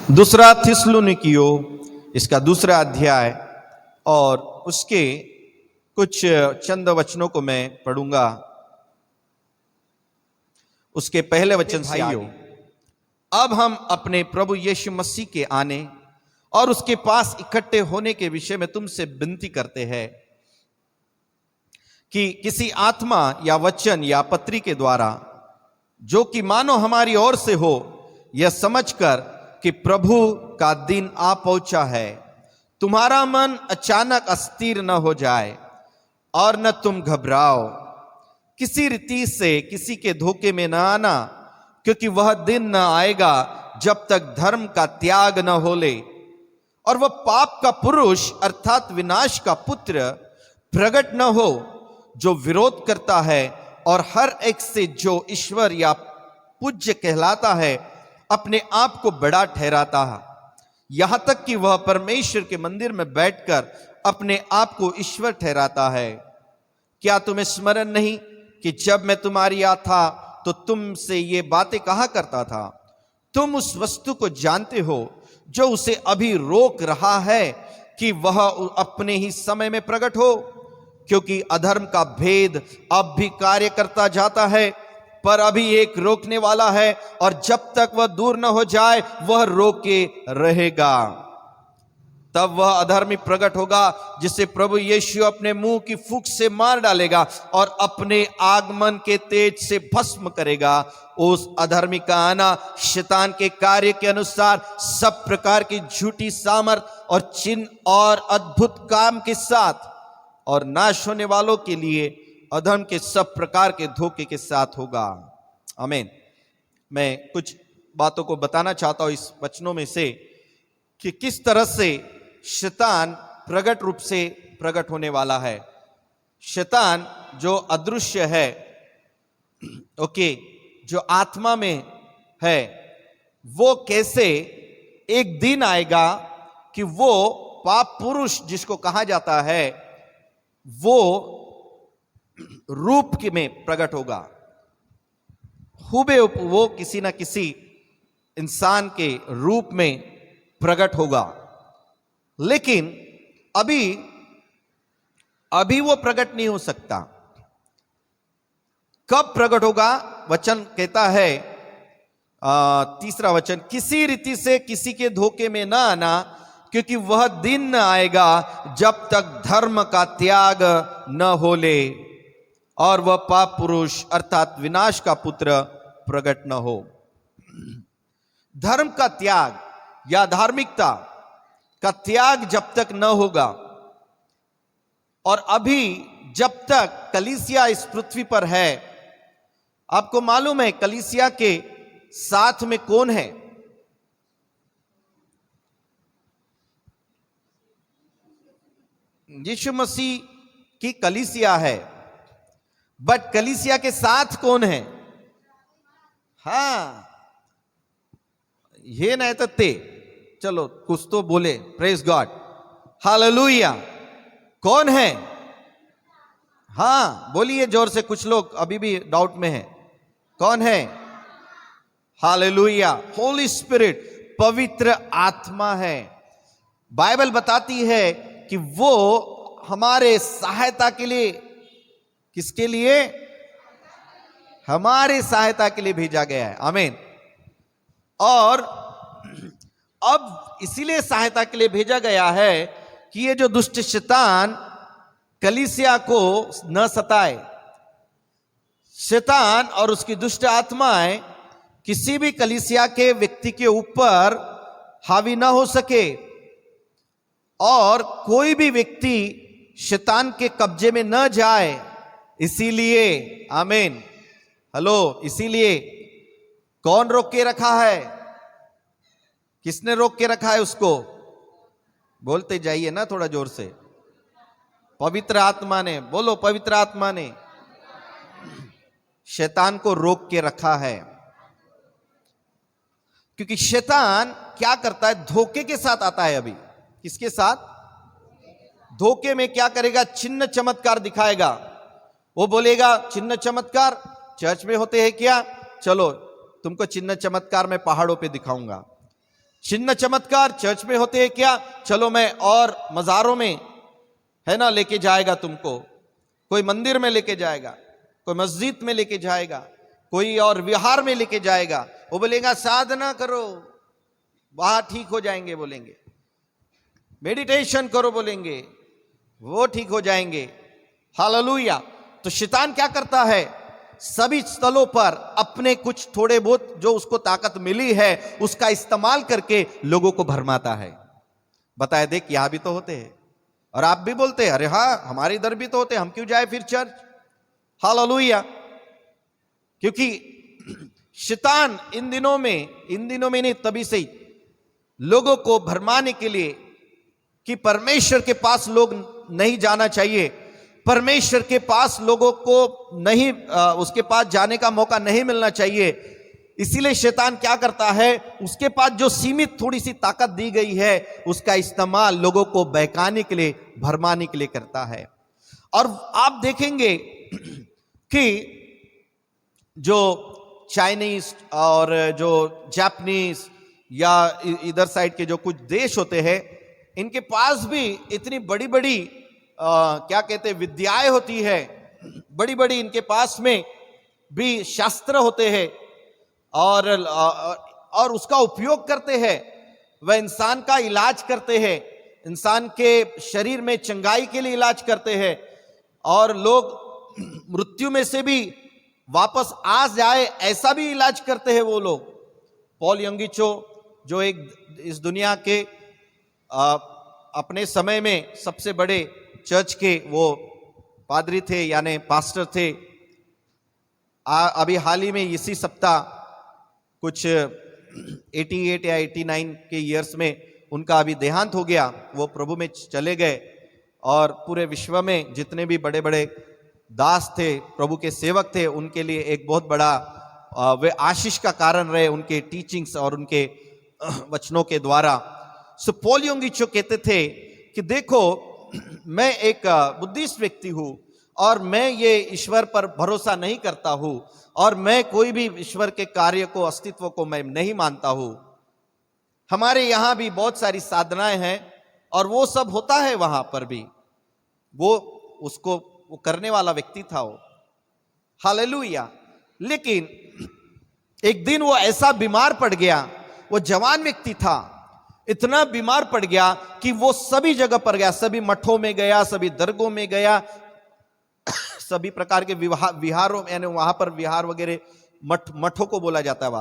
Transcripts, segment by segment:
दूसरा थिस्सलुनीकियों इसका दूसरा अध्याय और उसके कुछ चंद वचनों को मैं पढ़ूंगा। उसके पहले वचन से आगे, अब हम अपने प्रभु यीशु मसीह के आने और उसके पास इकट्ठे होने के विषय में तुमसे विनती करते हैं कि किसी आत्मा या वचन या पत्री के द्वारा, जो कि मानो हमारी ओर से हो, यह समझकर कि प्रभु का दिन आ पहुंचा है, तुम्हारा मन अचानक अस्थिर न हो जाए और न तुम घबराओ। किसी रीति से किसी के धोखे में न आना, क्योंकि वह दिन न आएगा जब तक धर्म का त्याग न हो ले और वह पाप का पुरुष अर्थात विनाश का पुत्र प्रकट न हो, जो विरोध करता है और हर एक से जो ईश्वर या पूज्य कहलाता है अपने आप को बड़ा ठहराता है, यहां तक कि वह परमेश्वर के मंदिर में बैठकर अपने आप को ईश्वर ठहराता है। क्या तुम्हें स्मरण नहीं कि जब मैं तुम्हारी यहाँ था तो तुमसे ये बातें कहा करता था? तुम उस वस्तु को जानते हो जो उसे अभी रोक रहा है कि वह अपने ही समय में प्रकट हो, क्योंकि अधर्म का भेद अब भी कार्य करता जाता है, पर अभी एक रोकने वाला है और जब तक वह दूर न हो जाए वह रोके रहेगा। तब वह अधर्मी प्रकट होगा जिसे प्रभु यीशु अपने मुंह की फूंक से मार डालेगा और अपने आगमन के तेज से भस्म करेगा। उस अधर्मी का आना शैतान के कार्य के अनुसार सब प्रकार की झूठी सामर्थ और चिन्ह और अद्भुत काम के साथ और नाश होने वालों के लिए अधर्म के सब प्रकार के धोखे के साथ होगा। आमीन। मैं कुछ बातों को बताना चाहता हूं इस वचनों में से कि किस तरह से शैतान प्रकट रूप से प्रकट होने वाला है। शैतान जो अदृश्य है, जो आत्मा में है, वो कैसे एक दिन आएगा कि वो पाप पुरुष जिसको कहा जाता है वो रूप में प्रकट होगा। हुबेहूब वो किसी ना किसी इंसान के रूप में प्रकट होगा, लेकिन अभी वो प्रकट नहीं हो सकता। कब प्रकट होगा? वचन कहता है, तीसरा वचन, किसी रीति से किसी के धोखे में ना आना, क्योंकि वह दिन न आएगा जब तक धर्म का त्याग न हो ले और वह पाप पुरुष अर्थात विनाश का पुत्र प्रकट न हो। धर्म का त्याग या धार्मिकता का त्याग जब तक न होगा, और अभी जब तक कलीसिया इस पृथ्वी पर है, आपको मालूम है कलीसिया के साथ में कौन है? यीशु मसीह की कलीसिया है, बट कलीसिया के साथ कौन है? हाँ, ये नहीं तो ते, चलो कुछ तो बोले, प्रेज गॉड, हालेलुया। कौन है? हाँ बोलिए जोर से, कुछ लोग अभी भी डाउट में हैं। कौन है? हालेलुया, होली स्पिरिट, पवित्र आत्मा है। बाइबल बताती है कि वो हमारे सहायता के लिए, किसके लिए? हमारे सहायता के लिए भेजा गया है। आमीन। और अब इसीलिए सहायता के लिए भेजा गया है कि ये जो दुष्ट शैतान कलीसिया को न सताए। शैतान और उसकी दुष्ट आत्माएं किसी भी कलीसिया के व्यक्ति के ऊपर हावी ना हो सके और कोई भी व्यक्ति शैतान के कब्जे में न जाए। इसीलिए, आमीन, हेलो, इसीलिए कौन रोक के रखा है? किसने रोक के रखा है उसको? बोलते जाइए ना थोड़ा जोर से। पवित्र आत्मा ने। बोलो, पवित्र आत्मा ने शैतान को रोक के रखा है। क्योंकि शैतान क्या करता है? धोखे के साथ आता है। अभी किसके साथ? धोखे में क्या करेगा? चिन्ह चमत्कार दिखाएगा। वो बोलेगा चिन्ह चमत्कार चर्च में होते हैं क्या? चलो तुमको चिन्ह चमत्कार मैं पहाड़ों पे दिखाऊंगा। चिन्ह चमत्कार चर्च में होते हैं क्या? चलो मैं और मजारों में, है ना, लेके जाएगा तुमको, कोई मंदिर में लेके जाएगा, कोई मस्जिद में लेके जाएगा, कोई और विहार में लेके जाएगा, वो बोलेगा साधना करो, वहां ठीक हो जाएंगे, बोलेंगे मेडिटेशन करो, बोलेंगे वो ठीक हो जाएंगे। हालेलुया। तो शैतान क्या करता है? सभी स्थलों पर अपने कुछ थोड़े बहुत जो उसको ताकत मिली है उसका इस्तेमाल करके लोगों को भरमाता है। बताए, देख यहां भी तो होते हैं, और आप भी बोलते हैं अरे हाँ हमारे इधर भी तो होते हैं, हम क्यों जाए फिर चर्च। हालेलुया। क्योंकि शैतान इन दिनों में नहीं, तभी से ही लोगों को भरमाने के लिए कि परमेश्वर के पास लोग नहीं जाना चाहिए, परमेश्वर के पास लोगों को नहीं उसके पास जाने का मौका नहीं मिलना चाहिए, इसीलिए शैतान क्या करता है, उसके पास जो सीमित थोड़ी सी ताकत दी गई है उसका इस्तेमाल लोगों को बहकाने के लिए, भरमाने के लिए करता है। और आप देखेंगे कि जो चाइनीज और जो जापानीज या इधर साइड के जो कुछ देश होते हैं, इनके पास भी इतनी बड़ी बड़ी क्या कहते हैं विद्याएं होती है, बड़ी बड़ी इनके पास में भी शास्त्र होते हैं, और उसका उपयोग करते हैं, वह इंसान का इलाज करते हैं, इंसान के शरीर में चंगाई के लिए इलाज करते हैं, और लोग मृत्यु में से भी वापस आ जाए ऐसा भी इलाज करते हैं वो लोग। पॉल यंगीचो जो एक इस दुनिया के अपने समय में सबसे बड़े चर्च के वो पादरी थे, यानी पास्टर थे, अभी हाल ही में इसी सप्ताह कुछ 88 या 89 के ईयर्स में उनका अभी देहांत हो गया, वो प्रभु में चले गए। और पूरे विश्व में जितने भी बड़े बड़े दास थे, प्रभु के सेवक थे, उनके लिए एक बहुत बड़ा वे आशीष का कारण रहे उनके टीचिंग्स और उनके वचनों के द्वारा। सो पॉल यंगीचो कहते थे कि देखो मैं एक बुद्धिस्ट व्यक्ति हूं और मैं ये ईश्वर पर भरोसा नहीं करता हूं, और मैं कोई भी ईश्वर के कार्य को, अस्तित्व को मैं नहीं मानता हूं। हमारे यहां भी बहुत सारी साधनाएं हैं और वो सब होता है वहां पर भी, वो करने वाला व्यक्ति था वो। हालेलुया। लेकिन एक दिन वो ऐसा बीमार पड़ गया, वो जवान व्यक्ति था, इतना बीमार पड़ गया कि वो सभी जगह पर गया, सभी मठों में गया, सभी दरगों में गया, सभी प्रकार के विहारों, यानी वहां पर विहार वगैरह मठों को बोला जाता है,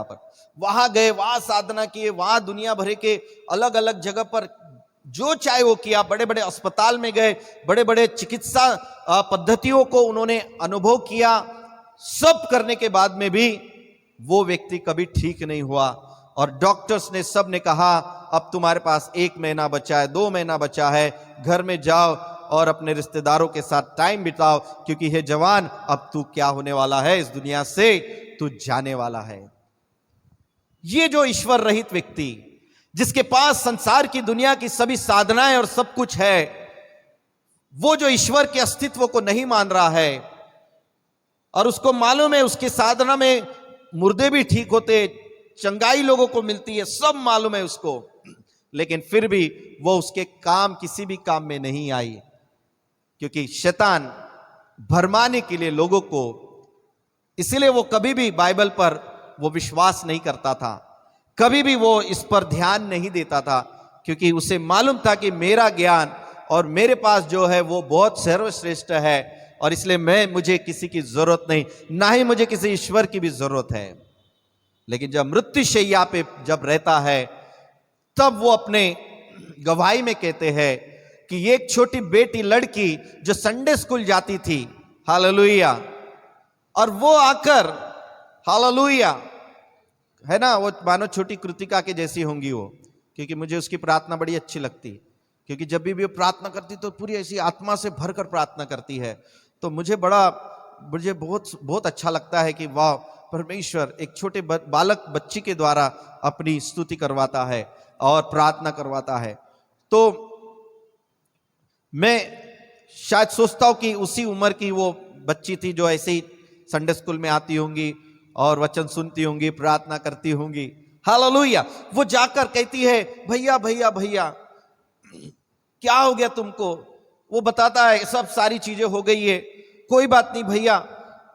वहां गए, वहां साधना किए, वहां दुनिया भर के अलग अलग जगह पर जो चाहे वो किया, बड़े बड़े अस्पताल में गए, बड़े बड़े चिकित्सा पद्धतियों को उन्होंने अनुभव किया। सब करने के बाद में भी वो व्यक्ति कभी ठीक नहीं हुआ, और डॉक्टर्स ने सब ने कहा अब तुम्हारे पास 1 महीना बचा है, 2 महीना बचा है, घर में जाओ और अपने रिश्तेदारों के साथ टाइम बिताओ, क्योंकि हे जवान अब तू क्या होने वाला है, इस दुनिया से तू जाने वाला है। ये जो ईश्वर रहित व्यक्ति, जिसके पास संसार की दुनिया की सभी साधनाएं और सब कुछ है, वो जो ईश्वर के अस्तित्व को नहीं मान रहा है, और उसको मालूम है उसकी साधना में मुर्दे भी ठीक होते, चंगाई लोगों को मिलती है, सब मालूम है उसको, लेकिन फिर भी वो उसके काम, किसी भी काम में नहीं आई, क्योंकि शैतान भरमाने के लिए लोगों को, इसलिए वो कभी भी बाइबल पर वो विश्वास नहीं करता था, कभी भी वो इस पर ध्यान नहीं देता था, क्योंकि उसे मालूम था कि मेरा ज्ञान और मेरे पास जो है वो बहुत सर्वश्रेष्ठ है, और इसलिए मुझे किसी की जरूरत नहीं, ना ही मुझे किसी ईश्वर की भी जरूरत है। लेकिन जब मृत्युशैया पे जब रहता है, तब वो अपने गवाही में कहते हैं कि एक छोटी बेटी लड़की जो संडे स्कूल जाती थी, हालेलुया, और वो आकर, हालेलुया, है ना, वो मानो छोटी कृतिका के जैसी होंगी वो, क्योंकि मुझे उसकी प्रार्थना बड़ी अच्छी लगती, क्योंकि जब भी वो प्रार्थना करती तो पूरी ऐसी आत्मा से भरकर प्रार्थना करती है, तो मुझे बहुत बहुत अच्छा लगता है कि वाह, परमेश्वर एक छोटे बालक बच्ची के द्वारा अपनी स्तुति करवाता है और प्रार्थना करवाता है। तो मैं शायद सोचता हूं कि उसी उम्र की वो बच्ची थी जो ऐसे ही संडे स्कूल में आती होंगी और वचन सुनती होंगी, प्रार्थना करती होंगी, हालेलुया। वो जाकर कहती है, भैया भैया भैया क्या हो गया तुमको? वो बताता है सब सारी चीजें हो गई है, कोई बात नहीं भैया,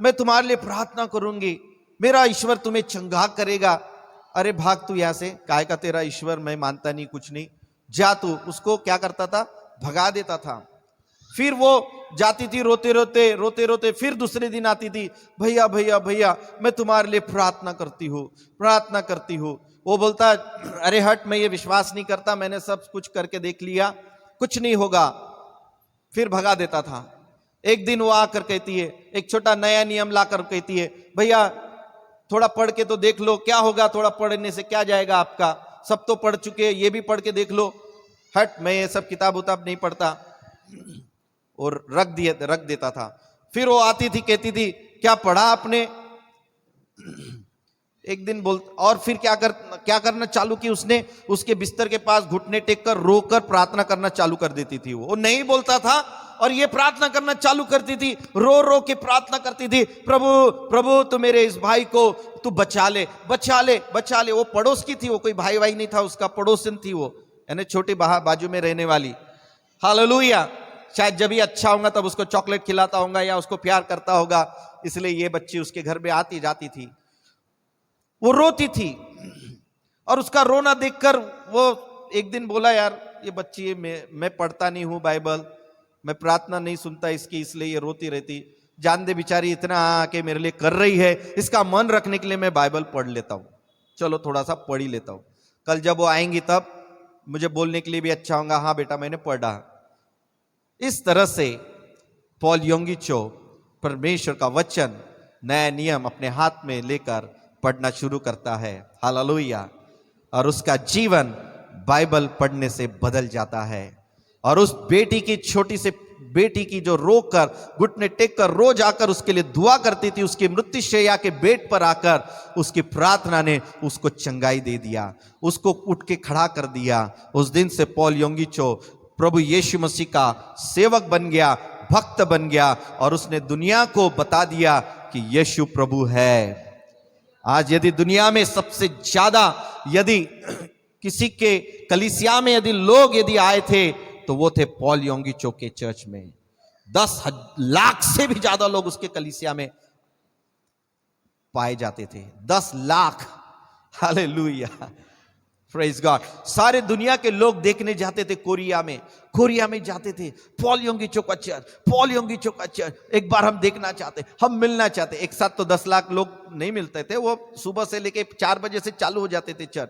मैं तुम्हारे लिए प्रार्थना करूंगी, मेरा ईश्वर तुम्हें चंगा करेगा। अरे भाग तू यहां से, काय का तेरा ईश्वर, मैं मानता नहीं, कुछ नहीं, जा तू। उसको क्या करता था? भगा देता था। फिर वो जाती थी रोते रोते रोते रोते, फिर दूसरे दिन आती थी, भैया भैया भैया मैं तुम्हारे लिए प्रार्थना करती हूँ, प्रार्थना करती हूँ। वो बोलता, अरे हट, मैं ये विश्वास नहीं करता, मैंने सब कुछ करके देख लिया, कुछ नहीं होगा। फिर भगा देता था। एक दिन वो आकर कहती है, एक छोटा नया नियम लाकर कहती है, भैया थोड़ा पढ़ के तो देख लो, क्या होगा, थोड़ा पढ़ने से क्या जाएगा आपका, सब तो पढ़ चुके हैं, ये भी पढ़ के देख लो। हट, मैं ये सब किताब उताब नहीं पढ़ता, और रख देता था। फिर वो आती थी, कहती थी, क्या पढ़ा आपने? एक दिन बोल, और फिर क्या करना चालू की उसने? उसके बिस्तर के पास घुटने टेक कर रोकर प्रार्थना करना चालू कर देती थी। वो नहीं बोलता था और ये प्रार्थना करना चालू करती थी, रो रो के प्रार्थना करती थी, प्रभु प्रभु तू मेरे इस भाई को तू बचा ले, बचा ले, बचा ले। वो पड़ोस की थी, वो कोई भाई भाई नहीं था उसका, पड़ोसन थी वो, यानी छोटी बाजू में रहने वाली। हालेलुया। शायद जब भी अच्छा होगा तब उसको चॉकलेट खिलाता होगा या उसको प्यार करता होगा, इसलिए ये बच्ची उसके घर में आती जाती थी। वो रोती थी और उसका रोना देखकर वो एक दिन बोला, यार ये बच्ची, मैं पढ़ता नहीं हूं बाइबल, मैं प्रार्थना नहीं सुनता इसकी, इसलिए ये रोती रहती, जान दे बेचारी इतना आके मेरे लिए कर रही है, इसका मन रखने के लिए मैं बाइबल पढ़ लेता हूं, चलो थोड़ा सा पढ़ ही लेता हूं, कल जब वो आएंगी तब मुझे बोलने के लिए भी अच्छा होगा, हाँ बेटा मैंने पढ़ा। इस तरह से पॉल योंगिचो परमेश्वर का वचन, नया नियम अपने हाथ में लेकर पढ़ना शुरू करता है। हालेलुया। और उसका जीवन बाइबल पढ़ने से बदल जाता है। और उस बेटी की, छोटी से बेटी की, जो रोकर घुटने टेक कर रोज आकर उसके लिए दुआ करती थी, उसकी मृत्युशैया के बेड पर आकर उसकी प्रार्थना ने उसको चंगाई दे दिया, उसको उठ के खड़ा कर दिया। उस दिन से पॉल योंगिचो प्रभु यीशु मसीह का सेवक बन गया, भक्त बन गया, और उसने दुनिया को बता दिया कि यीशु प्रभु है। आज यदि दुनिया में सबसे ज्यादा यदि किसी के कलीसिया में यदि लोग यदि आए थे तो वो थे पॉल योंगिचो के चर्च में। 10 लाख से भी ज्यादा लोग उसके कलीसिया में पाए जाते थे। 10 लाख। Hallelujah, praise God. सारे दुनिया के लोग देखने जाते थे कोरिया में जाते थे, पॉल योंगिचो का चर्च, पॉल योंगिचो का चर्च, एक बार हम देखना चाहते, हम मिलना चाहते। एक साथ तो 10 लाख लोग नहीं मिलते थे, वो सुबह से लेके 4 बजे से चालू हो जाते थे चर्च।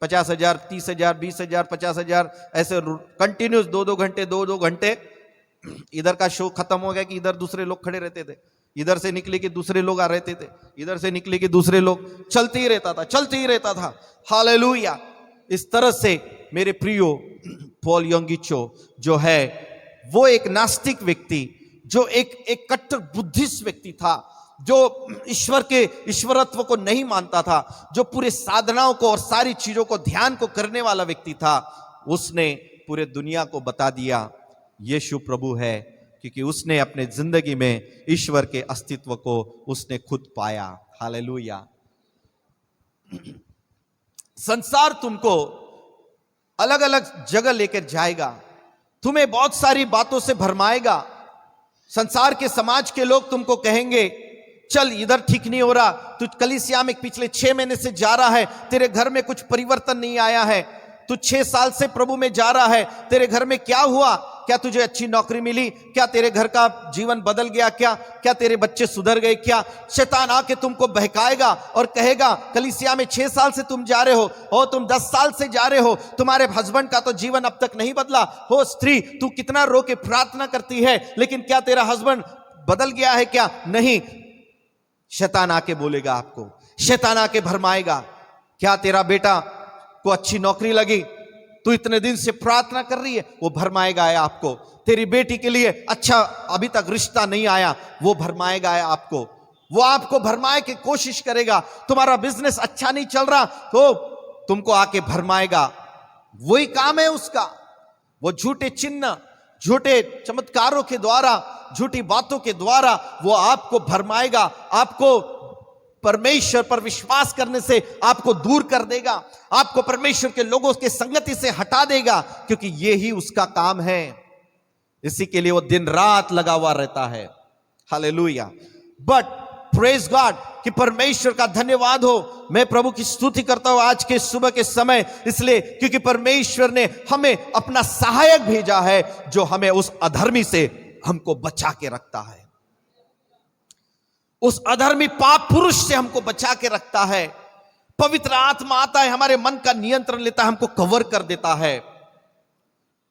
50,000, 30,000, 20,000, 50,000 ऐसे कंटिन्यूस 2-2 घंटे 2-2 घंटे। इधर का शो खत्म हो गया कि इधर दूसरे लोग खड़े रहते थे, इधर से निकले कि दूसरे लोग आ रहते थे, इधर से निकले कि दूसरे लोग, चलते ही रहता था। हालेलुया। इस तरह से मेरे प्रियो, पॉल योंगिचो जो है वो एक नास्तिक व्यक्ति, जो एक कट्टर बुद्धिस्ट व्यक्ति था, जो ईश्वर के ईश्वरत्व को नहीं मानता था, जो पूरे साधनाओं को और सारी चीजों को ध्यान को करने वाला व्यक्ति था। उसने पूरे दुनिया को बता दिया यीशु प्रभु है, क्योंकि उसने अपने जिंदगी में ईश्वर के अस्तित्व को उसने खुद पाया। हालेलुया। संसार तुमको अलग अलग जगह लेकर जाएगा, तुम्हें बहुत सारी बातों से भरमाएगा। संसार के समाज के लोग तुमको कहेंगे, चल इधर ठीक नहीं हो रहा, तू कलीसिया में पिछले 6 महीने से जा रहा है, तेरे घर में कुछ परिवर्तन नहीं आया है, तू 6 साल से प्रभु में जा रहा है, तेरे घर में क्या हुआ? क्या तुझे अच्छी नौकरी मिली? क्या तेरे घर का जीवन बदल गया? क्या तेरे बच्चे सुधर गए? क्या शैतान आके तुमको बहकाएगा और कहेगा, कलीसिया में 6 साल से तुम जा रहे हो, तुम 10 साल से जा रहे हो, तुम्हारे हस्बैंड का तो जीवन अब तक नहीं बदला हो। स्त्री, तू कितना रो के प्रार्थना करती है, लेकिन क्या तेरा हस्बैंड बदल गया है? क्या नहीं। शैतान आके बोलेगा आपको, शैतान आके भरमाएगा। क्या तेरा बेटा को अच्छी नौकरी लगी, तू इतने दिन से प्रार्थना कर रही है, वो भरमाएगा आपको। तेरी बेटी के लिए अच्छा अभी तक रिश्ता नहीं आया, वो भरमाएगा आपको। वो आपको भरमाए की कोशिश करेगा। तुम्हारा बिजनेस अच्छा नहीं चल रहा तो तुमको आके भरमाएगा। वही काम है उसका। वो झूठे चिन्ह, झूठे चमत्कारों के द्वारा, झूठी बातों के द्वारा वो आपको भरमाएगा, आपको परमेश्वर पर विश्वास करने से आपको दूर कर देगा, आपको परमेश्वर के लोगों के संगति से हटा देगा, क्योंकि ये ही उसका काम है। इसी के लिए वो दिन रात लगा हुआ रहता है। हालेलुया। बट प्रेज गॉड कि परमेश्वर का धन्यवाद हो। मैं प्रभु की स्तुति करता हूं आज के सुबह के समय, इसलिए क्योंकि परमेश्वर ने हमें अपना सहायक भेजा है, जो हमें उस अधर्मी से हमको बचा के रखता है, उस अधर्मी पाप पुरुष से हमको बचा के रखता है। पवित्र आत्मा आता है, हमारे मन का नियंत्रण लेता है, हमको कवर कर देता है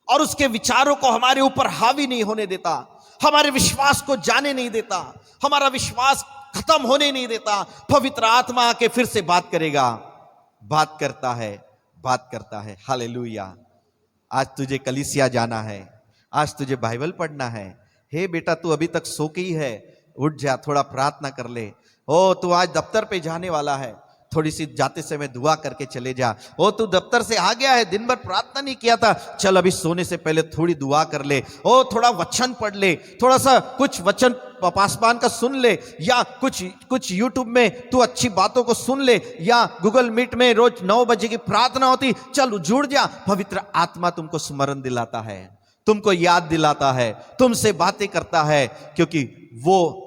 और उसके विचारों को हमारे ऊपर हावी नहीं होने देता, हमारे विश्वास को जाने नहीं देता, हमारा विश्वास खत्म होने नहीं देता। पवित्र आत्मा आके फिर से बात करेगा, बात करता है। हालेलुया। आज तुझे कलीसिया जाना है, आज तुझे बाइबल पढ़ना है। हे बेटा, तू अभी तक सो के ही है, उठ जा, थोड़ा प्रार्थना कर ले। ओ तू आज दफ्तर पे जाने वाला है, थोड़ी सी जाते समय दुआ करके चले जा। ओ तू दफ्तर से आ गया है, दिन भर प्रार्थना नहीं किया था, चल अभी सोने से पहले थोड़ी दुआ कर ले। ओ थोड़ा वचन पढ़ ले, थोड़ा सा कुछ वचन पासवान का सुन ले, या कुछ यूट्यूब में तू अच्छी बातों को सुन ले, या गूगल मीट में रोज 9 बजे की प्रार्थना होती, चल जुड़ जा। पवित्र आत्मा तुमको स्मरण दिलाता है, तुमको याद दिलाता है, तुमसे बातें करता है, क्योंकि वो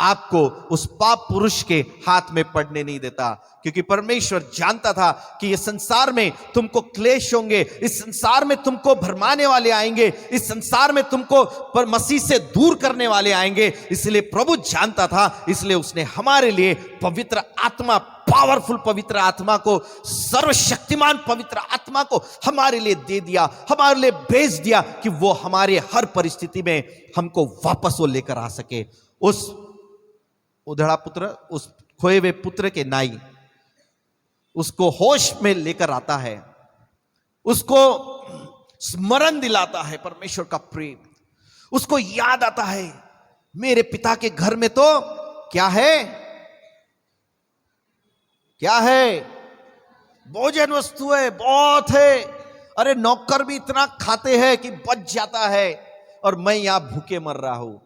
आपको उस पाप पुरुष के हाथ में पड़ने नहीं देता। क्योंकि परमेश्वर जानता था कि इस संसार में तुमको क्लेश होंगे, इस संसार में तुमको भरमाने वाले आएंगे, इस संसार में तुमको पर मसीह से दूर करने वाले आएंगे। इसलिए प्रभु जानता था, इसलिए उसने हमारे लिए पवित्र आत्मा, पावरफुल पवित्र आत्मा को, सर्वशक्तिमान पवित्र आत्मा को हमारे लिए दे दिया, हमारे लिए भेज दिया कि वो हमारे हर परिस्थिति में हमको वापस वो लेकर आ सके। उस उधड़ा पुत्र, उस खोए हुए पुत्र के नाई उसको होश में लेकर आता है, उसको स्मरण दिलाता है परमेश्वर का प्रेम, उसको याद आता है मेरे पिता के घर में तो क्या है, क्या है, भोजन वस्तु है, बहुत है। अरे नौकर भी इतना खाते हैं कि बच जाता है, और मैं यहां भूखे मर रहा हूं।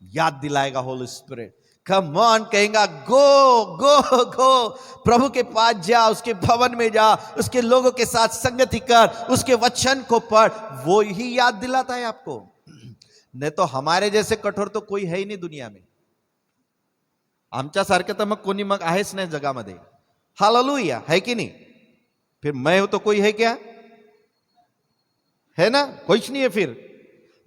याद दिलाएगा होली स्पिरिट। कम ऑन, कहेगा गो गो गो, प्रभु के पास जा, उसके भवन में जा, उसके लोगों के साथ संगति कर, उसके वचन को पढ़। वो ही याद दिलाता है आपको। नहीं तो हमारे जैसे कठोर तो कोई है ही नहीं दुनिया में। आमच्या सारखे तर मग कोणी मग आहेच नाही जगामध्ये। हालेलुया, है कि नहीं? फिर मैं हूं तो कोई है क्या? है ना, कुछ नहीं है फिर।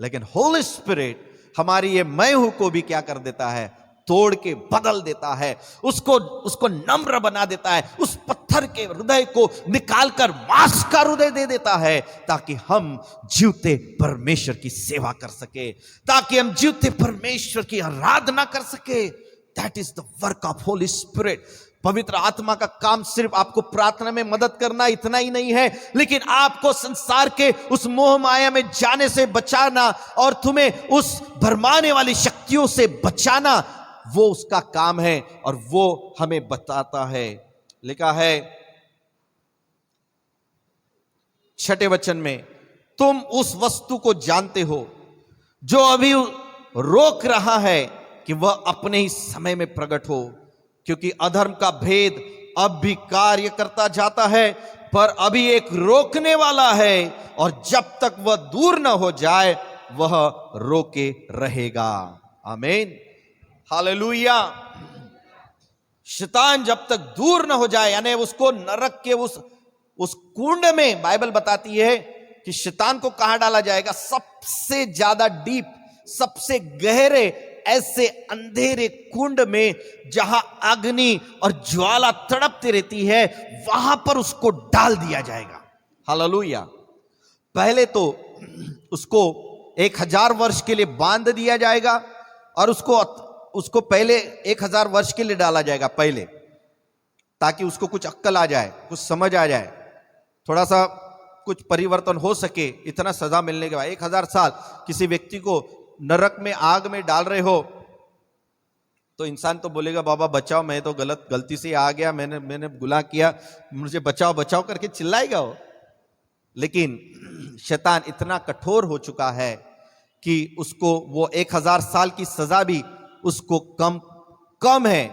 लेकिन होली स्पिरिट हमारी ये मैं हूं को भी क्या कर देता है, तोड़ के बदल देता है, उसको नम्र बना देता है, उस पत्थर के हृदय को निकालकर मांस का हृदय दे देता है, ताकि हम जीवते परमेश्वर की सेवा कर सके, ताकि हम जीवते परमेश्वर की आराधना कर सके। That is the work of Holi spirit. पवित्र आत्मा का काम सिर्फ आपको प्रार्थना में मदद करना इतना ही नहीं है, लेकिन आपको संसार के उस मोह माया में जाने से बचाना और तुम्हें उस भरमाने वाली शक्तियों से बचाना, वो उसका काम है और वो हमें बताता है। लिखा है 6 वचन में, तुम उस वस्तु को जानते हो जो अभी रोक रहा है कि वह अपने ही समय में प्रकट हो, क्योंकि अधर्म का भेद अब भी कार्य करता जाता है, पर अभी एक रोकने वाला है, और जब तक वह दूर न हो जाए वह रोके रहेगा। आमीन, हालेलुया। शैतान जब तक दूर न हो जाए, यानी उसको नरक के उस कुंड में, बाइबल बताती है कि शैतान को कहां डाला जाएगा, सबसे ज्यादा डीप, सबसे गहरे ऐसे अंधेरे कुंड में, जहां अग्नि और ज्वाला तड़पती रहती है, वहां पर उसको डाल दिया जाएगा। हालेलुया। पहले तो उसको 1000 वर्ष के लिए बांध दिया जाएगा, और उसको पहले 1000 वर्ष के लिए डाला जाएगा पहले, ताकि उसको कुछ अक्ल आ जाए, कुछ समझ आ जाए, थोड़ा सा कुछ परिवर्तन हो सके। इतना सजा मिलने के बाद 1000 साल किसी व्यक्ति को नरक में, आग में डाल रहे हो, तो इंसान तो बोलेगा बाबा बचाओ, मैं तो गलती से आ गया, मैंने गुनाह किया, मुझे बचाओ बचाओ करके चिल्लाएगा वो। लेकिन शैतान इतना कठोर हो चुका है कि उसको वो 1000 साल की सजा भी उसको कम है,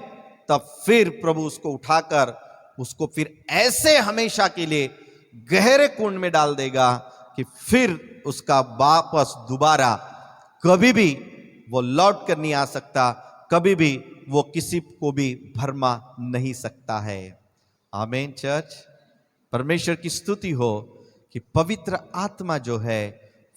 तब फिर प्रभु उसको उठाकर उसको फिर ऐसे हमेशा के लिए गहरे कुंड में डाल देगा कि फिर उसका वापस दोबारा कभी भी वो लौट कर नहीं आ सकता, कभी भी वो किसी को भी भरमा नहीं सकता है। आमीन चर्च। परमेश्वर की स्तुति हो कि पवित्र आत्मा जो है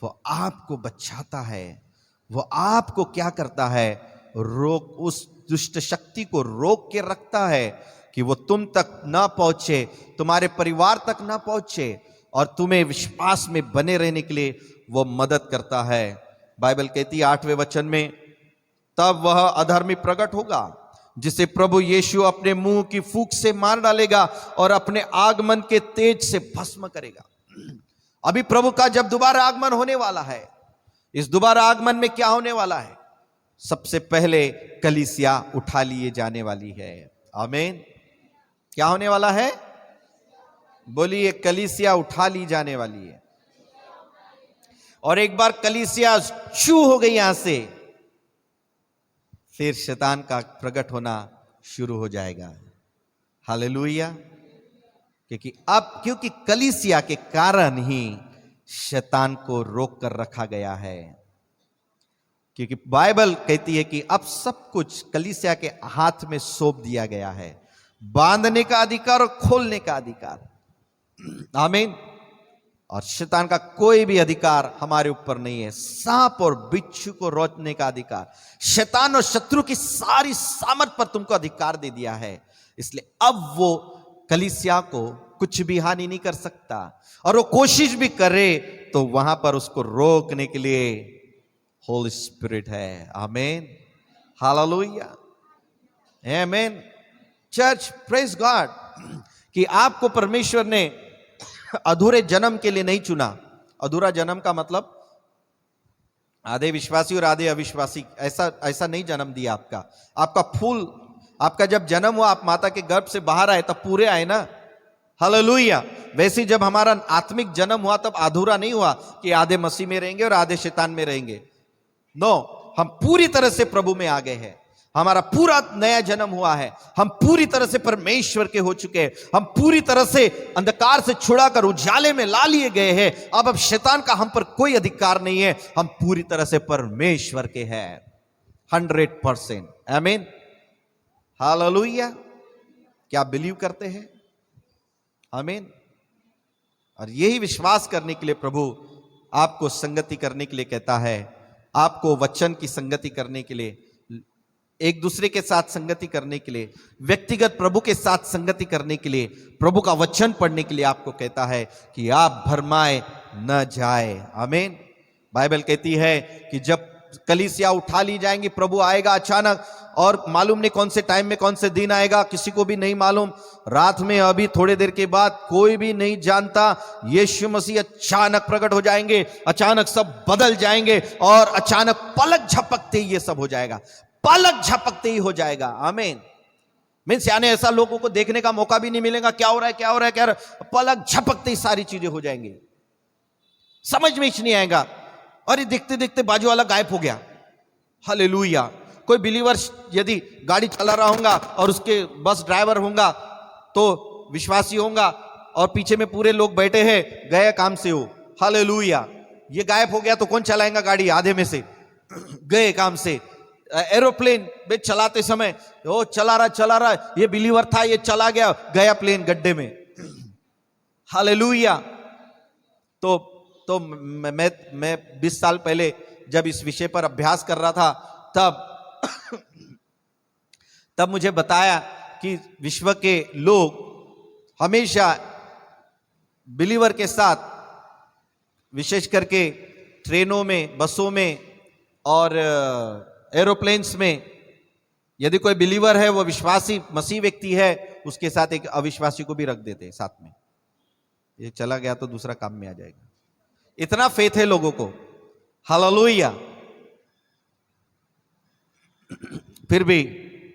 वो आपको बचाता है, वो आपको क्या करता है, रोक उस दुष्ट शक्ति को रोक के रखता है कि वो तुम तक ना पहुंचे, तुम्हारे परिवार तक ना पहुंचे, और तुम्हें विश्वास में बने रहने के लिए वो मदद करता है। बाइबल कहती है 8वें वचन में, तब वह अधर्मी प्रकट होगा जिसे प्रभु यीशु अपने मुंह की फूंक से मार डालेगा और अपने आगमन के तेज से भस्म करेगा। अभी प्रभु का जब दोबारा आगमन होने वाला है, इस दोबारा आगमन में क्या होने वाला है? सबसे पहले कलीसिया उठा लिए जाने वाली है। आमीन। क्या होने वाला है? बोलिए, कलीसिया उठा ली जाने वाली है। और एक बार कलीसिया छू हो गई यहां से, फिर शैतान का प्रकट होना शुरू हो जाएगा। हालेलुया। क्योंकि कलीसिया के कारण ही शैतान को रोक कर रखा गया है। क्योंकि बाइबल कहती है कि अब सब कुछ कलीसिया के हाथ में सौंप दिया गया है, बांधने का अधिकार और खोलने का अधिकार। आमीन। और शैतान का कोई भी अधिकार हमारे ऊपर नहीं है। सांप और बिच्छू को रोकने का अधिकार, शैतान और शत्रु की सारी सामर्थ पर तुमको अधिकार दे दिया है। इसलिए अब वो कलीसिया को कुछ भी हानि नहीं कर सकता, और वो कोशिश भी करे तो वहां पर उसको रोकने के लिए होली स्पिरिट है। आमीन। हालेलुया। आमीन। चर्च, प्रेज गॉड कि आपको परमेश्वर ने अधूरे जन्म के लिए नहीं चुना। अधूरा जन्म का मतलब आधे विश्वासी और आधे अविश्वासी, ऐसा नहीं जन्म दिया आपका। आपका फूल, आपका जब जन्म हुआ, आप माता के गर्भ से बाहर आए तब पूरे आए ना। हालेलुया। वैसे जब हमारा आत्मिक जन्म हुआ तब अधूरा नहीं हुआ कि आधे मसीह में रहेंगे और आधे शैतान में रहेंगे। नो, हम पूरी तरह से प्रभु में आ गए हैं। हमारा पूरा नया जन्म हुआ है। हम पूरी तरह से परमेश्वर के हो चुके हैं। हम पूरी तरह से अंधकार से छुड़ाकर उजाले में ला लिए गए हैं। अब शैतान का हम पर कोई अधिकार नहीं है। हम पूरी तरह से परमेश्वर के हैं 100%। आमीन। हालेलुया। क्या बिलीव करते हैं? आमीन। और यही विश्वास करने के लिए प्रभु आपको संगति करने के लिए कहता है, आपको वचन की संगति करने के लिए, एक दूसरे के साथ संगति करने के लिए, व्यक्तिगत प्रभु के साथ संगति करने के लिए, प्रभु का वचन पढ़ने के लिए आपको कहता है कि आप भरमाए न जाए। आमीन। बाइबल कहती है कि जब कलीसिया उठा ली जाएंगी, प्रभु आएगा अचानक, और मालूम नहीं कौन से टाइम में, कौन से दिन आएगा, किसी को भी नहीं मालूम। रात में, अभी थोड़े देर के बाद, कोई भी नहीं जानता। यीशु मसीह अचानक प्रकट हो जाएंगे, अचानक सब बदल जाएंगे, और अचानक पलक झपकते ही ये सब हो जाएगा। पलक झपकते ही हो जाएगा। आमीन। मीन्स यानी ऐसा लोगों को देखने का मौका भी नहीं मिलेगा, क्या हो रहा है, क्या हो रहा है, क्या हो रहा है। पलक झपकते ही सारी चीजें हो जाएंगी, समझ में ही नहीं आएगा। और ये देखते देखते बाजू वाला गायब हो गया। हालेलुया। कोई बिलीवर यदि गाड़ी चला रहा होगा और उसके बस ड्राइवर होगा तो विश्वासी होगा, और पीछे में पूरे लोग बैठे हैं, गए काम से हो। हालेलुया। ये गायब हो गया तो कौन चलाएगा गाड़ी? आधे में से गए काम से। एरोप्लेन में चलाते समय वो चला रहा, ये बिलीवर था, ये चला गया प्लेन गड्ढे में। हालेलुया। तो मैं 20 साल पहले जब इस विषय पर अभ्यास कर रहा था, तब मुझे बताया कि विश्व के लोग हमेशा बिलीवर के साथ, विशेष करके ट्रेनों में, बसों में और एरोप्लेन्स में, यदि कोई बिलीवर है, वो विश्वासी मसीह व्यक्ति है, उसके साथ एक अविश्वासी को भी रख देते हैं साथ में। ये चला गया तो दूसरा काम में आ जाएगा। इतना फेथ है लोगों को। हालेलुया। फिर भी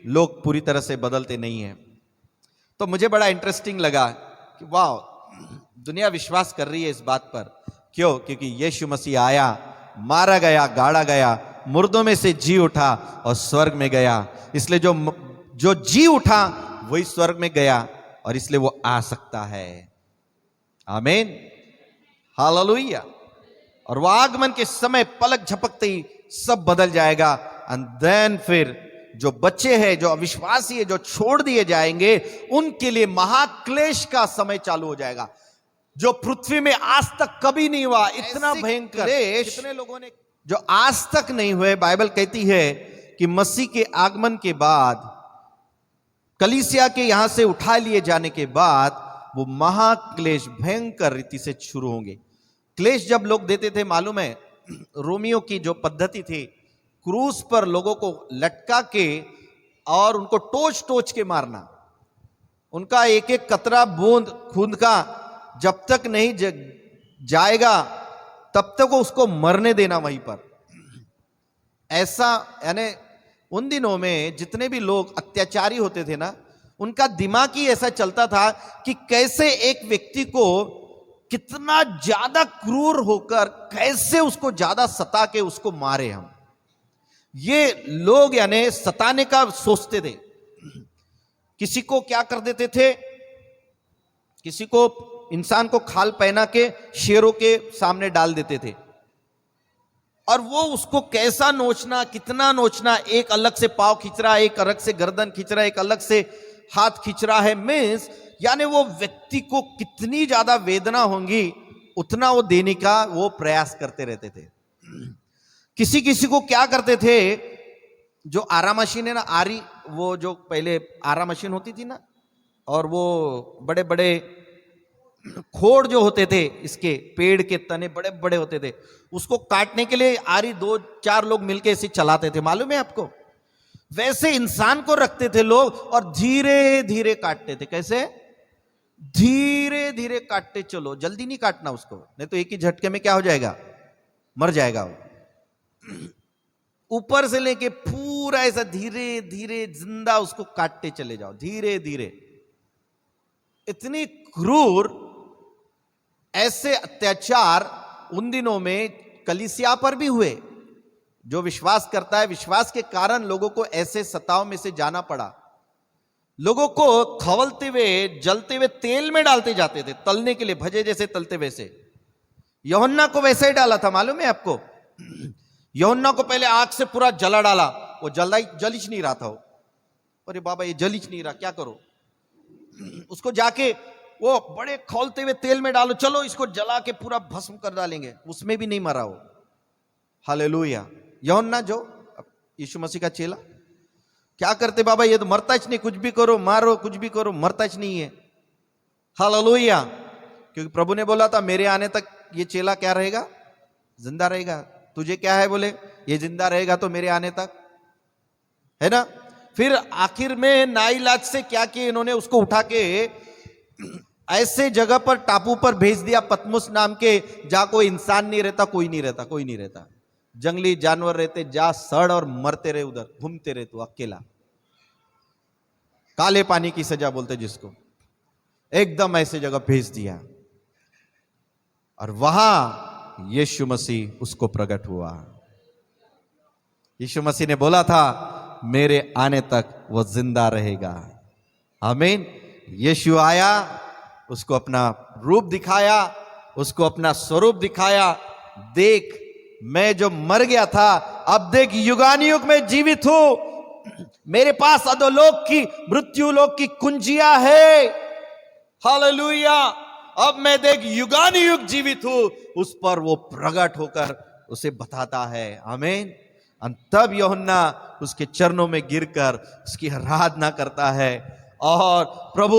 लोग पूरी तरह से बदलते नहीं हैं। तो मुझे बड़ा इंटरेस्टिंग लगा कि वाह, दुनिया विश्वास कर रही है इस बात पर। क्यों? क्योंकि यीशु मसीह आया, मारा गया, गाड़ा गया, मुर्दों में से जी उठा और स्वर्ग में गया। इसलिए जो जी उठा वही स्वर्ग में गया और इसलिए वो आ सकता है। आमीन, हालेलुया। और वो आगमन के समय पलक झपकते ही सब बदल जाएगा। एंड देन फिर जो बच्चे हैं, जो अविश्वासी है, जो छोड़ दिए जाएंगे, उनके लिए महाक्लेश का समय चालू हो जाएगा, जो पृथ्वी में आज तक कभी नहीं हुआ। इतना भयंकर क्लेश कितने लोगों ने जो आज तक नहीं हुए। बाइबल कहती है कि मसीह के आगमन के बाद, कलीसिया के यहां से उठा लिए जाने के बाद, वो महाक्लेश भयंकर रीति से शुरू होंगे। क्लेश जब लोग देते थे, मालूम है, रोमियो की जो पद्धति थी, क्रूस पर लोगों को लटका के और उनको टोच टोच के मारना। उनका एक एक कतरा बूंद खून का जब तक नहीं जाएगा तब तक वो उसको मरने देना वहीं पर। ऐसा, यानी उन दिनों में जितने भी लोग अत्याचारी होते थे ना, उनका दिमाग ही ऐसा चलता था कि कैसे एक व्यक्ति को कितना ज्यादा क्रूर होकर कैसे उसको ज्यादा सता के उसको मारे हम। ये लोग यानी सताने का सोचते थे। किसी को क्या कर देते थे, किसी को, इंसान को खाल पहना के शेरों के सामने डाल देते थे और वो उसको कैसा नोचना, कितना नोचना, एक अलग से पांव खींच रहा है, एक अलग से गर्दन खींच रहा है, एक अलग से हाथ खींच रहा है। मीन्स यानी वो व्यक्ति को कितनी ज्यादा वेदना होंगी उतना वो देने का वो प्रयास करते रहते थे। किसी किसी को क्या करते थे, जो आरा मशीन है ना, आरी, वो जो पहले आरा मशीन होती थी ना, और वो बड़े बड़े खोड़ जो होते थे, इसके पेड़ के तने बड़े बड़े होते थे, उसको काटने के लिए आरी 2-4 लोग मिलके इसे चलाते थे, मालूम है आपको। वैसे इंसान को रखते थे लोग और धीरे धीरे काटते थे। कैसे? धीरे धीरे काटते चलो, जल्दी नहीं काटना उसको, नहीं तो एक ही झटके में क्या हो जाएगा, मर जाएगा वो। ऊपर से लेके पूरा ऐसा धीरे धीरे जिंदा उसको काटते चले जाओ, धीरे धीरे। इतनी क्रूर ऐसे अत्याचार उन दिनों में कलीसिया पर भी हुए। जो विश्वास करता है, विश्वास के कारण लोगों को ऐसे सताव में से जाना पड़ा। लोगों को खवलते हुए, जलते हुए तेल में डालते जाते थे, तलने के लिए, भजे जैसे तलते वैसे। यूहन्ना को वैसे ही डाला था, मालूम है आपको। यूहन्ना को पहले आग से पूरा जला डाला, वो जलिच नहीं रहा था वो। अरे बाबा ये जलिच नहीं रहा, क्या करो। उसको जाके वो बड़े खौलते हुए तेल में डालो, चलो इसको जला के पूरा भस्म कर डालेंगे, उसमें भी नहीं मरा वो। हालेलुया। यूहन्ना जो यीशु मसीह का चेला, क्या करते, बाबा ये तो मरता ही नहीं, कुछ भी करो, मारो, कुछ भी करो, मरता ही नहीं है। हालेलुया। क्योंकि प्रभु ने बोला था मेरे आने तक ये चेला क्या रहेगा, जिंदा रहेगा। तुझे क्या है, बोले ये जिंदा रहेगा तो मेरे आने तक, है ना। फिर आखिर में नाइलाज से क्या किया इन्होंने, उसको उठा के ऐसे जगह पर, टापू पर भेज दिया, पतमुस नाम के, जहां कोई इंसान नहीं रहता, कोई नहीं रहता, कोई नहीं रहता, जंगली जानवर रहते, जा सड़ और मरते रहे, उधर घूमते रहे तू अकेला। काले पानी की सजा बोलते जिसको, एकदम ऐसे जगह भेज दिया। और वहां यीशु मसीह उसको प्रकट हुआ। यीशु मसीह ने बोला था मेरे आने तक वो जिंदा रहेगा। आमीन। यीशु आया, उसको अपना रूप दिखाया, उसको अपना स्वरूप दिखाया। देख मैं जो मर गया था, अब देख युगानुयुग में जीवित हूं, मेरे पास अधोलोक की, मृत्यु लोक की कुंजियां है। हालेलुया। अब मैं देख युगानुयुग जीवित हूं, उस पर वो प्रकट होकर उसे बताता है। आमीन। तब यूहन्ना उसके चरणों में गिरकर उसकी आराधना करता है और प्रभु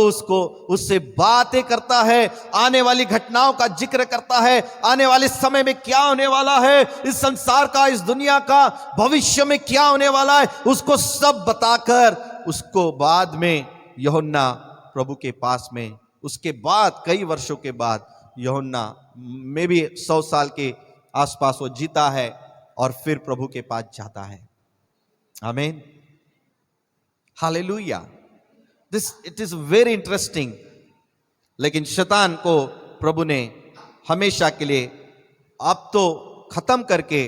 उससे बातें करता है, आने वाली घटनाओं का जिक्र करता है, आने वाले समय में क्या होने वाला है, इस संसार का, इस दुनिया का भविष्य में क्या होने वाला है, उसको सब बताकर उसको बाद में यूहन्ना प्रभु के पास में, उसके बाद कई वर्षों के बाद यूहन्ना में भी 100 साल के आसपास वो जीता है और फिर प्रभु के पास जाता है। आमीन। Hallelujah. It is very interesting. लेकिन शैतान को प्रभु ने हमेशा के लिए अब तो खत्म करके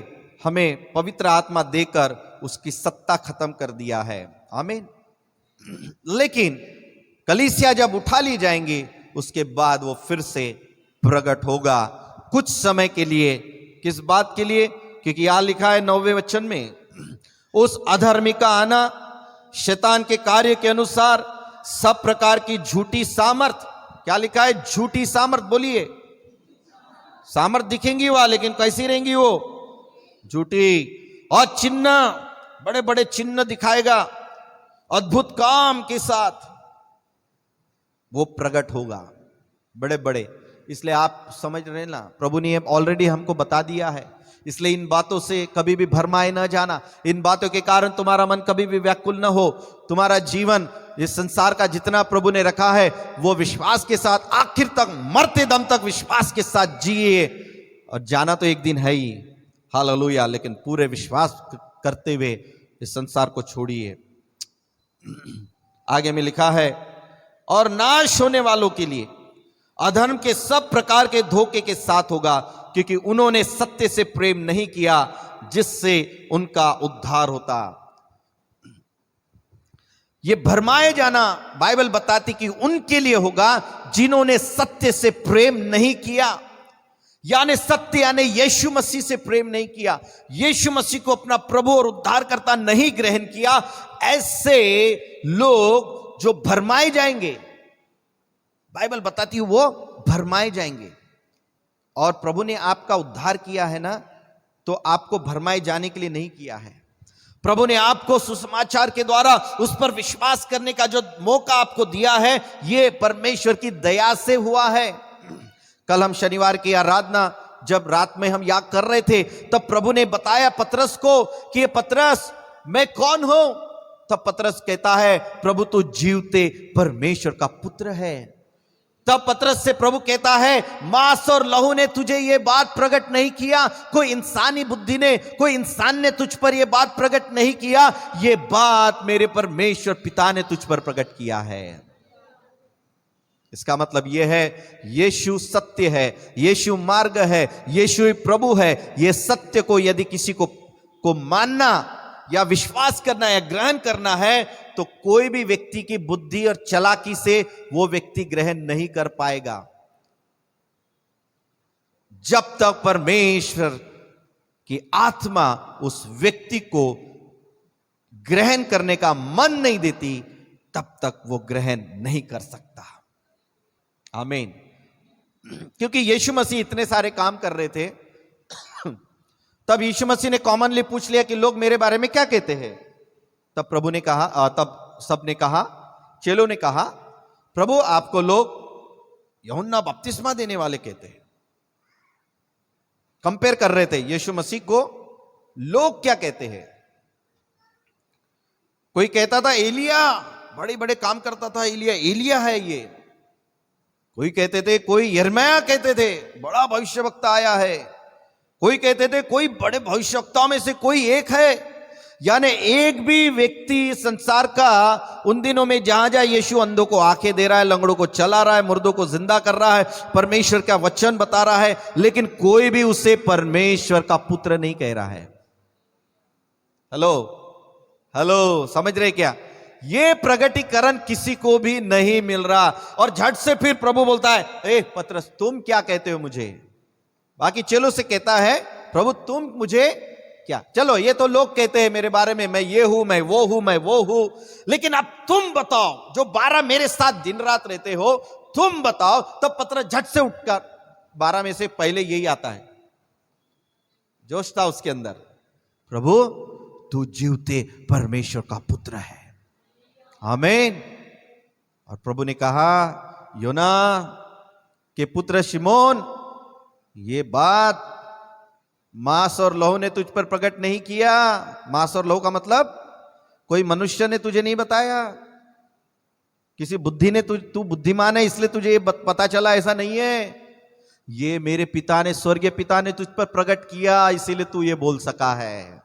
हमें पवित्र आत्मा देकर उसकी सत्ता खत्म कर दिया है। आमीन। लेकिन कलीसिया जब उठा ली जाएंगी उसके बाद वो फिर से प्रकट होगा कुछ समय के लिए। किस बात के लिए? क्योंकि यहां लिखा है 9वें वचन में, उस अधर्मी का आना शैतान के कार्य के अनुसार सब प्रकार की झूठी सामर्थ। क्या लिखा है? झूठी सामर्थ। बोलिए, सामर्थ दिखेंगी वहां, लेकिन कैसी रहेंगी वो? झूठी। और चिन्ह, बड़े बड़े चिन्ह दिखाएगा, अद्भुत काम के साथ वो प्रकट होगा, बड़े बड़े। इसलिए आप समझ रहे ना, प्रभु ने ऑलरेडी हमको बता दिया है। इसलिए इन बातों से कभी भी भरमाए न जाना। इन बातों के कारण तुम्हारा मन कभी भी व्याकुल न हो। तुम्हारा जीवन इस संसार का जितना प्रभु ने रखा है वो विश्वास के साथ आखिर तक, मरते दम तक विश्वास के साथ जिए। और जाना तो एक दिन है ही, हालेलुया, लेकिन पूरे विश्वास करते हुए इस संसार को छोड़िए। आगे में लिखा है, और नाश होने वालों के लिए अधर्म के सब प्रकार के धोखे के साथ होगा, क्योंकि उन्होंने सत्य से प्रेम नहीं किया जिससे उनका उद्धार होता। यह भरमाए जाना बाइबल बताती कि उनके लिए होगा जिन्होंने सत्य से प्रेम नहीं किया, यानी सत्य यानी यीशु मसीह से प्रेम नहीं किया, यीशु मसीह को अपना प्रभु और उद्धारकर्ता नहीं ग्रहण किया। ऐसे लोग जो भरमाए जाएंगे, बाइबल बताती है वो भरमाए जाएंगे। और प्रभु ने आपका उद्धार किया है ना, तो आपको भरमाए जाने के लिए नहीं किया है। प्रभु ने आपको सुसमाचार के द्वारा उस पर विश्वास करने का जो मौका आपको दिया है, ये परमेश्वर की दया से हुआ है। कल हम शनिवार की आराधना जब रात में हम याद कर रहे थे, तब प्रभु ने बताया पतरस को कि ये पतरस, मैं कौन हूं? तब पतरस कहता है, प्रभु तू जीवते परमेश्वर का पुत्र है। तब पतरस से प्रभु कहता है, मांस और लहू ने तुझे ये बात प्रकट नहीं किया, कोई इंसानी बुद्धि ने, कोई इंसान ने तुझ पर ये बात प्रकट नहीं किया, ये बात मेरे परमेश्वर पिता ने तुझ पर प्रकट किया है। इसका मतलब यह है, यीशु सत्य है, यीशु मार्ग है, यीशु ही प्रभु है। यह सत्य को यदि किसी को मानना या विश्वास करना या ग्रहण करना है, तो कोई भी व्यक्ति की बुद्धि और चालाकी से वो व्यक्ति ग्रहण नहीं कर पाएगा। जब तक परमेश्वर की आत्मा उस व्यक्ति को ग्रहण करने का मन नहीं देती, तब तक वो ग्रहण नहीं कर सकता। आमीन। क्योंकि यीशु मसीह इतने सारे काम कर रहे थे, तब यीशु मसीह ने कॉमनली पूछ लिया कि लोग मेरे बारे में क्या कहते हैं। तब प्रभु ने कहा, तब सब ने कहा, चेलों ने कहा, प्रभु आपको लोग यूहन्ना बपतिस्मा देने वाले कहते हैं। कंपेयर कर रहे थे यीशु मसीह को, लोग क्या कहते हैं। कोई कहता था एलिया, बड़े बड़े काम करता था, एलिया है ये। कोई कहते थे, कोई यिर्मयाह कहते थे, बड़ा भविष्यवक्ता आया है। कोई कहते थे कोई बड़े भविष्यवक्ताओं में से कोई एक है। यानी एक भी व्यक्ति संसार का उन दिनों में जहां जहां यीशु अंधों को आंखें दे रहा है, लंगड़ों को चला रहा है, मुर्दों को जिंदा कर रहा है, परमेश्वर का वचन बता रहा है, लेकिन कोई भी उसे परमेश्वर का पुत्र नहीं कह रहा है। हेलो हेलो, समझ रहे क्या? ये प्रगटीकरण किसी को भी नहीं मिल रहा। और झट से फिर प्रभु बोलता है, ए पतरस तुम क्या कहते हो मुझे? बाकी चेलों से कहता है, प्रभु तुम मुझे क्या? चलो ये तो लोग कहते हैं मेरे बारे में, मैं ये हूं, मैं वो हूं, मैं वो हूं, लेकिन अब तुम बताओ, जो 12 मेरे साथ दिन रात रहते हो, तुम बताओ। तब पतरस झट से उठकर, 12 में से पहले यही आता है, जोश था उसके अंदर, प्रभु तू जीवते परमेश्वर का पुत्र है। आमीन। और प्रभु ने कहा, योना के पुत्र शिमोन, ये बात मांस और लहू ने तुझ पर प्रकट नहीं किया। मांस और लहू का मतलब कोई मनुष्य ने तुझे नहीं बताया, किसी बुद्धि ने, तू बुद्धिमान है इसलिए तुझे ये पता चला, ऐसा नहीं है। ये मेरे पिता ने, स्वर्गीय पिता ने तुझ पर प्रकट किया, इसीलिए तू ये बोल सका है।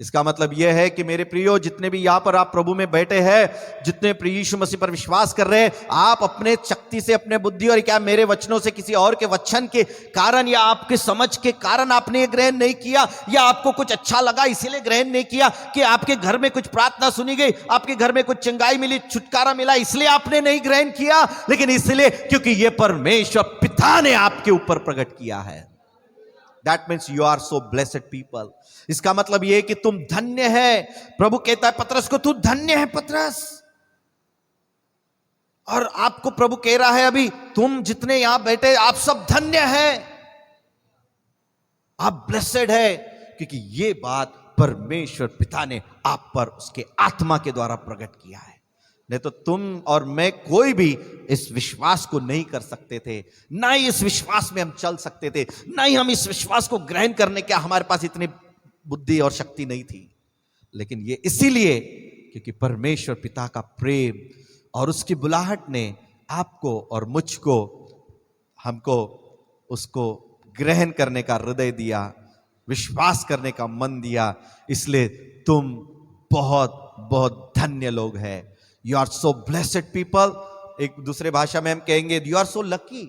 इसका मतलब यह है कि मेरे प्रियो, जितने भी यहां पर आप प्रभु में बैठे हैं, जितने प्रिय यीशु मसीह पर विश्वास कर रहे हैं, आप अपने शक्ति से, अपने बुद्धि और क्या मेरे वचनों से, किसी और के वचन के कारण या आपके समझ के कारण आपने ये ग्रहण नहीं किया, या आपको कुछ अच्छा लगा इसीलिए ग्रहण नहीं किया, कि आपके घर में कुछ प्रार्थना सुनी गई, आपके घर में कुछ चंगाई मिली, छुटकारा मिला, इसलिए आपने नहीं ग्रहण किया, लेकिन इसलिए क्योंकि यह परमेश्वर पिता ने आपके ऊपर प्रकट किया है। That means you are so blessed people. इसका मतलब यह कि तुम धन्य है। प्रभु कहता है पतरस को, तू धन्य है पतरस। और आपको प्रभु कह रहा है अभी, तुम जितने यहां बैठे आप सब धन्य हैं, आप ब्लेसेड है, क्योंकि यह बात परमेश्वर पिता ने आप पर उसके आत्मा के द्वारा प्रकट किया है। नहीं तो तुम और मैं कोई भी इस विश्वास को नहीं कर सकते थे, ना ही इस विश्वास में हम चल सकते थे, ना ही हम इस विश्वास को ग्रहण करने के हमारे पास इतनी बुद्धि और शक्ति नहीं थी। लेकिन ये इसीलिए क्योंकि परमेश्वर पिता का प्रेम और उसकी बुलाहट ने आपको और मुझको, हमको उसको ग्रहण करने का हृदय दिया, विश्वास करने का मन दिया। इसलिए तुम बहुत बहुत धन्य लोग हैं। You are so blessed people. एक दूसरे भाषा में हम कहेंगे you are so lucky.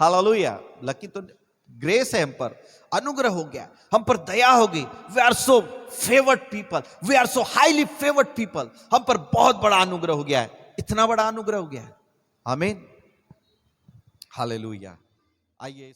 Hallelujah. Lucky तो ग्रेस है, हम पर अनुग्रह हो गया, हम पर दया होगी। We are so favoured people, we are so highly favoured people. हम पर बहुत बड़ा अनुग्रह हो गया है, इतना बड़ा अनुग्रह हो गया है। आमीन, हालेलुया। आइए।